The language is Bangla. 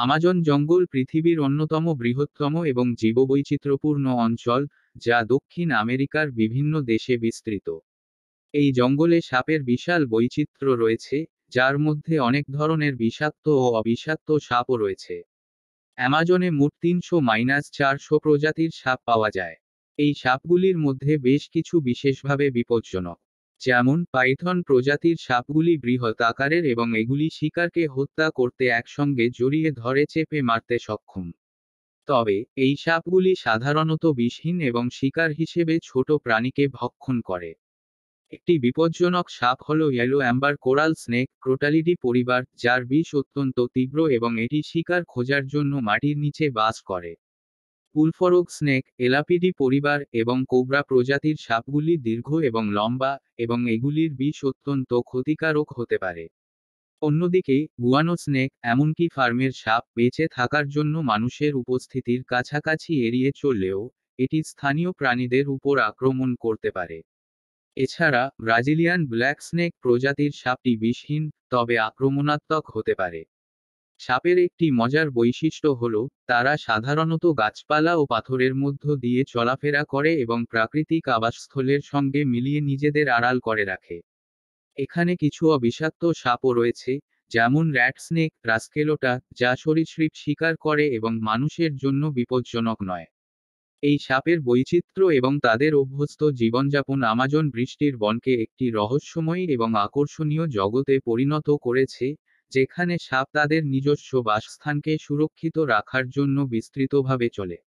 আমাজন জঙ্গল পৃথিবীর অন্যতম বৃহত্তম এবং জীববৈচিত্র্যপূর্ণ অঞ্চল, যা দক্ষিণ আমেরিকার বিভিন্ন দেশে বিস্তৃত। এই জঙ্গলে সাপের বিশাল বৈচিত্র্য রয়েছে, যার মধ্যে অনেক ধরনের বিষাক্ত ও অবিষাক্ত সাপও রয়েছে। অ্যামাজনে মোট 300-400 প্রজাতির সাপ পাওয়া যায়। এই সাপগুলির মধ্যে বেশ কিছু বিশেষভাবে বিপজ্জনক। যেমন পাইথন প্রজাতির সাপগুলি বৃহৎ আকারের এবং এগুলি শিকারকে হত্যা করতে একসঙ্গে জড়িয়ে ধরে চেপে মারতে সক্ষম। তবে এই সাপগুলি সাধারণত বিষহীন এবং শিকার হিসেবে ছোট প্রাণীকে ভক্ষণ করে। একটি বিপজ্জনক সাপ হল ইয়েলো অ্যাম্বার কোরাল স্নেক, ক্রোটালিডি পরিবার, যার বিষ অত্যন্ত তীব্র এবং এটি শিকার খোঁজার জন্য মাটির নিচে বাস করে। বুলফরগ স্নেক, এলাপিডি পরিবার এবং কোবরা প্রজাতির সাপগুলি দীর্ঘ এবং লম্বা, এবং এগুলির বিষ অত্যন্ত ক্ষতিকারক হতে পারে। অন্যদিকে গুয়ানো স্নেক, এমনকি ফার্মের সাপ, বেঁচে থাকার জন্য মানুষের উপস্থিতির কাছাকাছি এড়িয়ে চললেও এটি স্থানীয় প্রাণীদের উপর আক্রমণ করতে পারে। এছাড়া ব্রাজিলিয়ান ব্ল্যাক স্নেক প্রজাতির সাপটি বিষহীন, তবে আক্রমণাত্মক হতে পারে। সাপের একটি মজার বৈশিষ্ট্য হল, তারা সাধারণত গাছপালা ও পাথরের মধ্য দিয়ে চলাফেরা করে এবং প্রাকৃতিক আবাসস্থলের সঙ্গে মিলিয়ে নিজেদের আড়াল করে রাখে। এখানে কিছু অবিষাক্ত সাপও রয়েছে, যেমন র্যাট স্নেক, রাস্কেলোটা, যা সরীসৃপ শিকার করে এবং মানুষের জন্য বিপজ্জনক নয়। এই সাপের বৈচিত্র্য এবং তাদের অভ্যস্ত জীবনযাপন আমাজন বৃষ্টির বনকে একটি রহস্যময়ী এবং আকর্ষণীয় জগতে পরিণত করেছে, যেখানে সাপ তাদের নিজস্ব বাসস্থানকে সুরক্ষিত রাখার জন্য বিস্তৃতভাবে চলে।